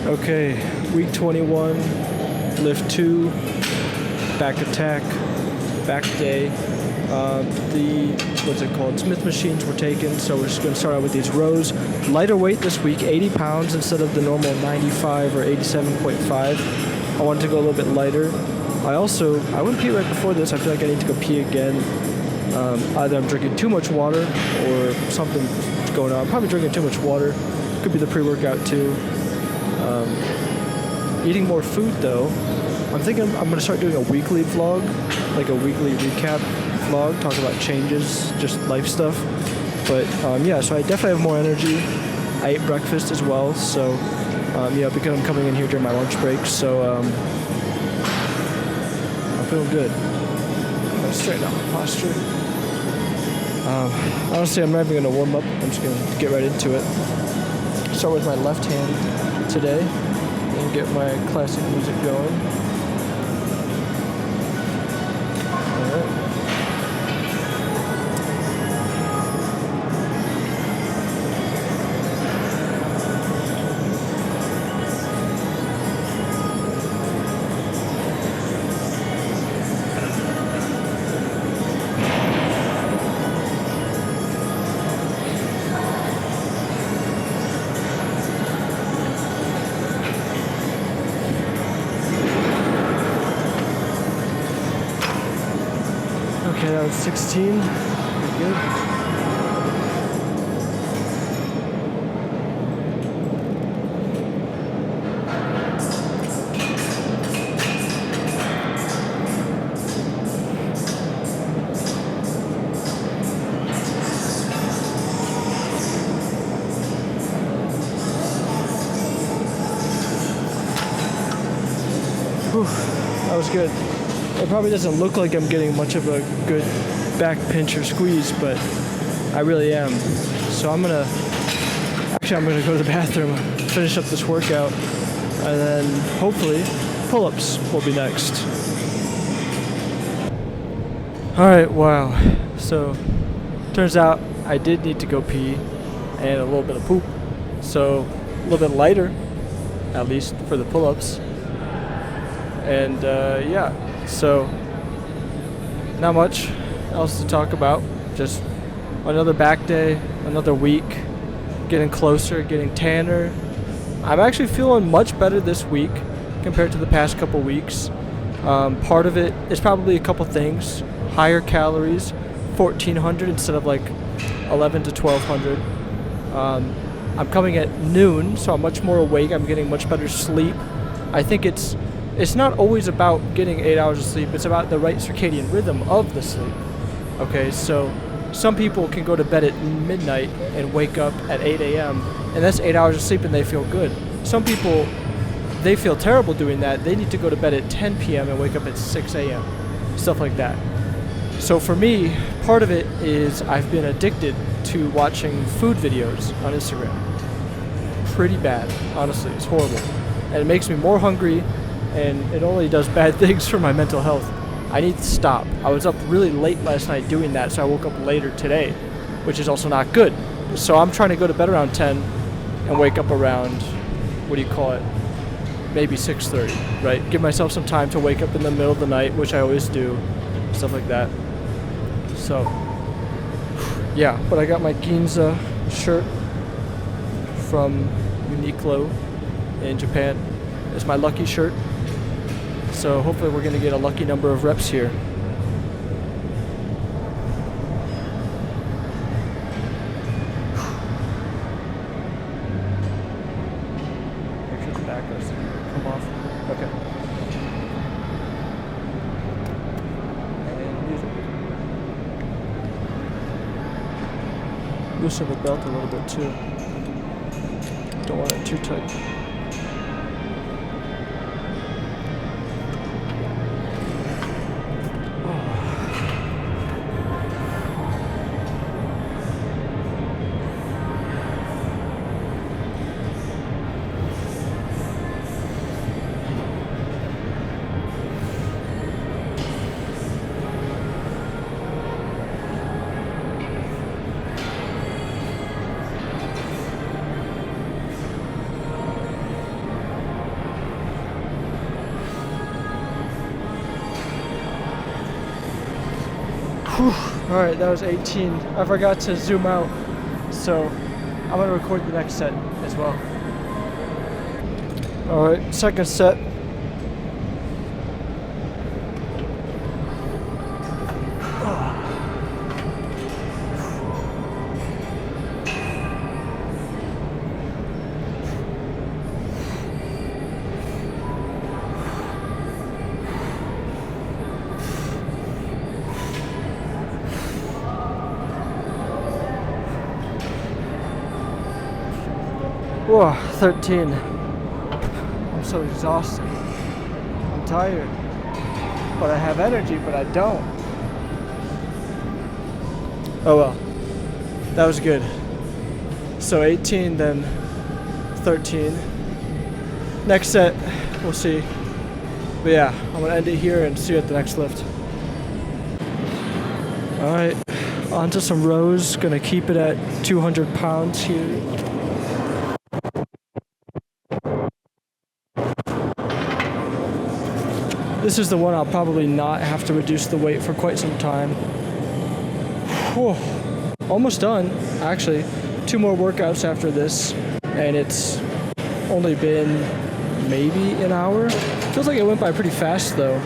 Okay, week 21, lift 2, back attack, back day. What's it called? Smith machines were taken, so we're just going to start out with these rows. Lighter weight this week, 80 pounds instead of the normal 95 or 87.5. I wanted to go a little bit lighter. I went pee right before this. I feel like I need to go pee again. Either I'm drinking too much water or something's going on. I'm probably drinking too much water. Could be the pre-workout too. Eating more food though. I'm thinking I'm going to start doing a weekly vlog, like a weekly recap vlog, talk about changes, just life stuff. But yeah, so I definitely have more energy. I ate breakfast as well, so yeah, because I'm coming in here during my lunch break, so I'm feeling good. I'm gonna straighten out my posture. Honestly, I'm not even going to warm up. I'm just going to get right into it. Start with my left hand today and get my classic music going. Okay, that was 16. Pretty good. Whew, that was good. It probably doesn't look like I'm getting much of a good back pinch or squeeze, but I really am. So I'm gonna go to the bathroom, finish up this workout, and then hopefully pull-ups will be next. Alright, wow. So turns out I did need to go pee and a little bit of poop. So a little bit lighter, at least for the pull-ups. And yeah. So, not much else to talk about. Just another back day, another week, getting closer, getting tanner. I'm actually feeling much better this week compared to the past couple weeks. Part of it is probably a couple things. Higher calories, 1,400 instead of like 11 to 1,200. I'm coming at noon, so I'm much more awake. I'm getting much better sleep. I think it's not always about getting 8 hours of sleep. It's about the right circadian rhythm of the sleep. Okay, so some people can go to bed at midnight and wake up at 8 a.m. and that's 8 hours of sleep and they feel good. Some people, they feel terrible doing that. They need to go to bed at 10 p.m. and wake up at 6 a.m. Stuff like that. So for me, part of it is I've been addicted to watching food videos on Instagram. Pretty bad, honestly. It's horrible. And it makes me more hungry, and it only does bad things for my mental health. I need to stop. I was up really late last night doing that, so I woke up later today, which is also not good. So I'm trying to go to bed around 10 and wake up around, maybe 6:30, right? Give myself some time to wake up in the middle of the night, which I always do, stuff like that. So, yeah, but I got my Ginza shirt from Uniqlo in Japan. It's my lucky shirt. So hopefully we're going to get a lucky number of reps here. Make sure the back doesn't come off. Okay. And music. Loosen the belt a little bit too. Don't want it too tight. Alright, that was 18. I forgot to zoom out, so I'm gonna record the next set as well. Alright, second set. Whoa, 13. I'm so exhausted. I'm tired. But I have energy, but I don't. Oh well. That was good. So 18, then 13. Next set, we'll see. But yeah, I'm gonna end it here and see you at the next lift. Alright, on to some rows. Gonna keep it at 200 pounds here. This is the one I'll probably not have to reduce the weight for quite some time. Whew. Almost done, actually. 2 more workouts after this, and it's only been maybe an hour. Feels like it went by pretty fast though.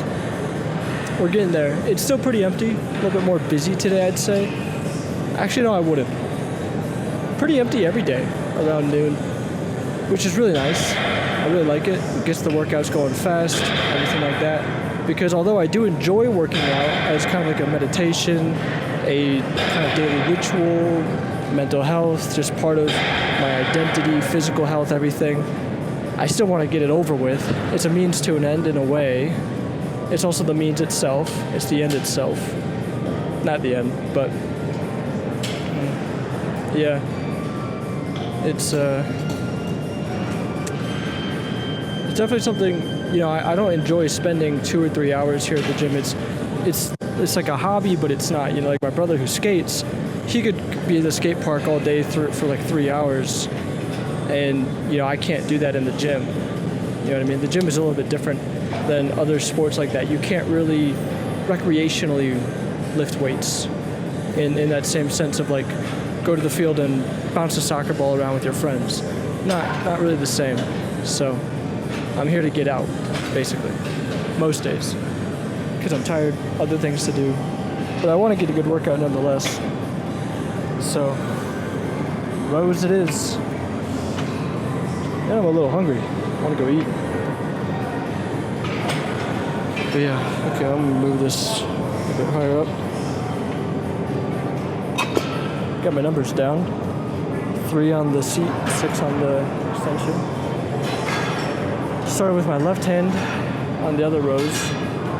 We're getting there. It's still pretty empty, a little bit more busy today, I'd say. Actually, no, I wouldn't. Pretty empty every day around noon, which is really nice. I really like it. It gets the workouts going fast, everything like that. Because although I do enjoy working out as kind of like a meditation, a kind of daily ritual, mental health, just part of my identity, physical health, everything, I still want to get it over with. It's a means to an end in a way. It's also the means itself. It's the end itself. Not the end, but yeah. It's definitely something, you know, I don't enjoy spending 2 or 3 hours here at the gym. It's like a hobby, but it's not. You know, like my brother who skates, he could be in the skate park all day for like 3 hours, and you know, I can't do that in the gym. You know what I mean? The gym is a little bit different than other sports like that. You can't really recreationally lift weights in that same sense of like go to the field and bounce a soccer ball around with your friends. Not really the same. So I'm here to get out, basically, most days, because I'm tired, other things to do, but I want to get a good workout nonetheless. So, rows it is. And I'm a little hungry. I want to go eat. But yeah, okay, I'm going to move this a bit higher up. Got my numbers down. 3 on the seat, 6 on the extension. Started with my left hand on the other rows,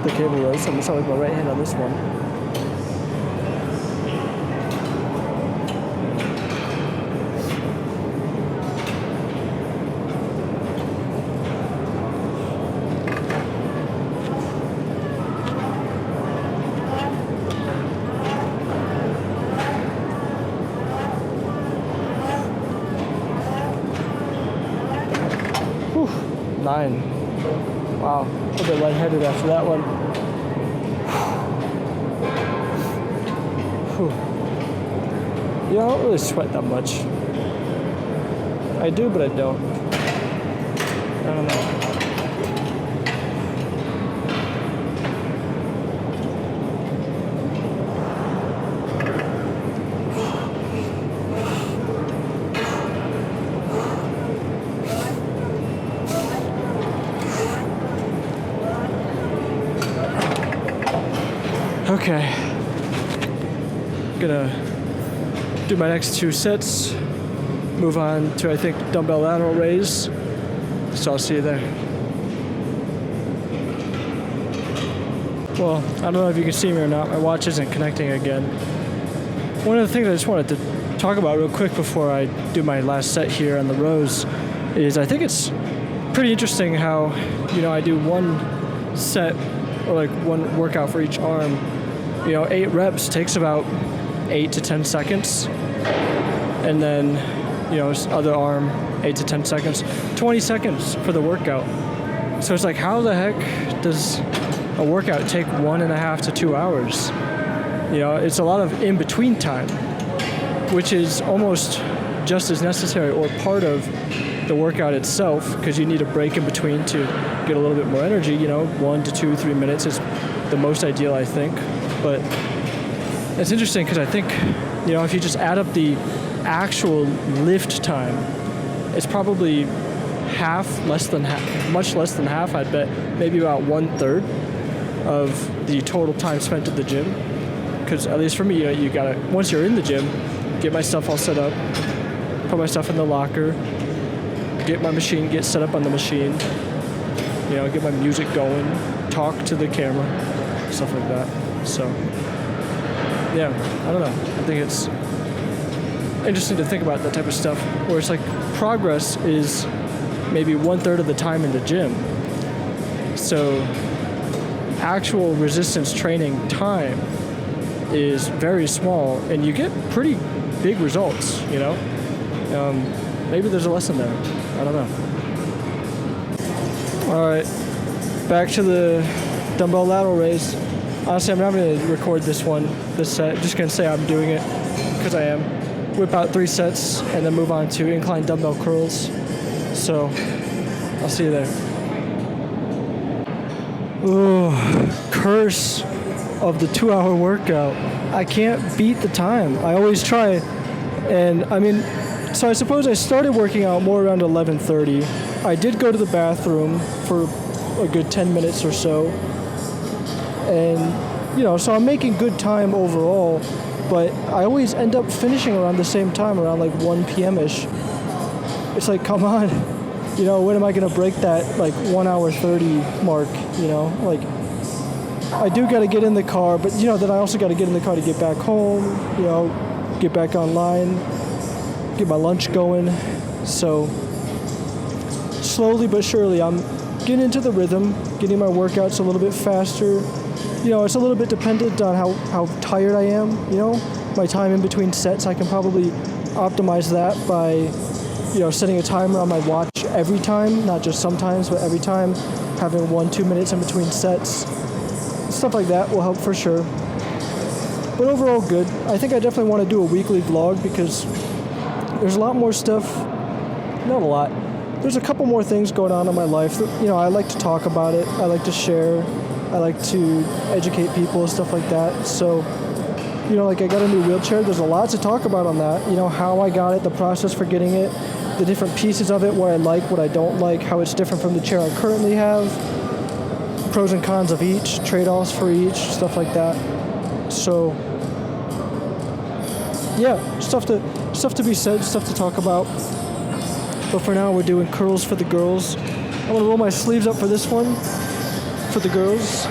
the cable rows. So I'm gonna start with my right hand on this one. Whew, 9. Wow, a little bit lightheaded after that one. Whew. You know, I don't really sweat that much. I do, but I don't. I don't know. Okay, gonna do my next 2 sets, move on to, I think, dumbbell lateral raise, so I'll see you there. Well, I don't know if you can see me or not, my watch isn't connecting again. One of the things I just wanted to talk about real quick before I do my last set here on the rows is I think it's pretty interesting how, you know, I do 1 set or like 1 workout for each arm. You know, 8 reps takes about 8 to 10 seconds. And then, you know, other arm, 8 to 10 seconds. 20 seconds for the workout. So it's like, how the heck does a workout take 1.5 to 2 hours? You know, it's a lot of in-between time, which is almost just as necessary or part of the workout itself, because you need a break in between to get a little bit more energy. You know, 1 to 2, 3 minutes is the most ideal, I think. But it's interesting because I think, you know, if you just add up the actual lift time, it's probably much less than half, I'd bet, maybe about 1/3 of the total time spent at the gym. Because at least for me, you gotta, once you're in the gym, get my stuff all set up, put my stuff in the locker, get my machine, get set up on the machine, you know, get my music going, talk to the camera, stuff like that. So, yeah, I don't know. I think it's interesting to think about that type of stuff, where it's like progress is maybe 1/3 of the time in the gym. So, actual resistance training time is very small, and you get pretty big results, you know? Maybe there's a lesson there. I don't know. All right, back to the dumbbell lateral raise. Honestly, I'm not going to record this set. Just going to say I'm doing it because I am. Whip out 3 sets and then move on to incline dumbbell curls. So, I'll see you there. Ooh, curse of the 2-hour workout. I can't beat the time. I always try. And I mean, so I suppose I started working out more around 11:30. I did go to the bathroom for a good 10 minutes or so. And, you know, so I'm making good time overall, but I always end up finishing around the same time, around like 1 p.m.-ish. It's like, come on, you know, when am I going to break that like 1 hour 30 mark, you know? Like, I do got to get in the car, but, you know, then I also got to get in the car to get back home, you know, get back online, get my lunch going. So slowly but surely I'm getting into the rhythm, getting my workouts a little bit faster. You know, it's a little bit dependent on how tired I am, you know. My time in between sets, I can probably optimize that by, you know, setting a timer on my watch every time, not just sometimes, but every time, having 1-2 minutes in between sets. Stuff like that will help for sure. But overall, good. I think I definitely want to do a weekly vlog because there's a lot more stuff. Not a lot. There's a couple more things going on in my life that, you know, I like to talk about it. I like to share. I like to educate people, stuff like that. So, you know, like I got a new wheelchair. There's a lot to talk about on that. You know, how I got it, the process for getting it, the different pieces of it, what I like, what I don't like, how it's different from the chair I currently have, pros and cons of each, trade-offs for each, stuff like that. So, yeah, stuff to be said, stuff to talk about. But for now, we're doing curls for the girls. I'm gonna roll my sleeves up for this one, for the girls.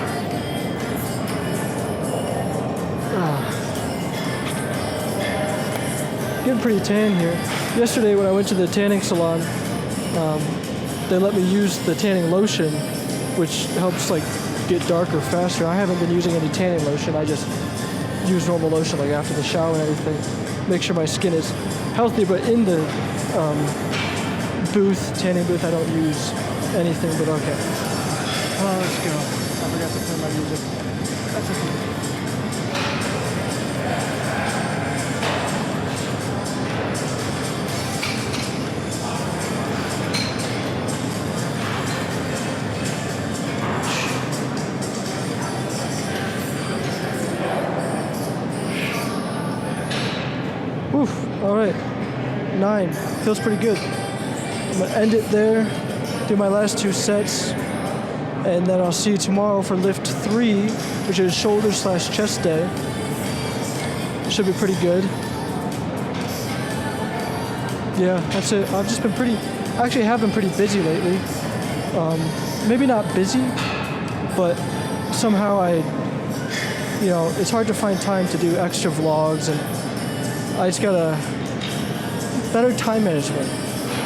Getting pretty tan here. Yesterday when I went to the tanning salon, they let me use the tanning lotion, which helps like get darker faster. I haven't been using any tanning lotion. I just use normal lotion like after the shower and everything. Make sure my skin is healthy, but in the tanning booth, I don't use anything but okay. Oh, let's go. I forgot to play my music. That's okay. Oof, all right, 9, feels pretty good. I'm gonna end it there, do my last 2 sets, and then I'll see you tomorrow for lift 3, which is shoulder/chest day. Should be pretty good. Yeah, that's it. I've just been actually have been pretty busy lately. Maybe not busy, but somehow you know, it's hard to find time to do extra vlogs, and I just got a better time management.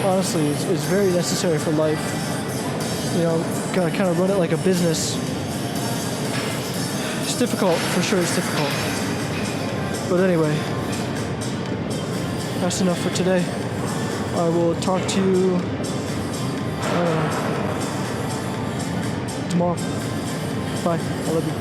Honestly, is very necessary for life. You know, gotta kind of run it like a business. It's difficult, for sure it's difficult. But anyway, that's enough for today. I will talk to you tomorrow. Bye, I love you.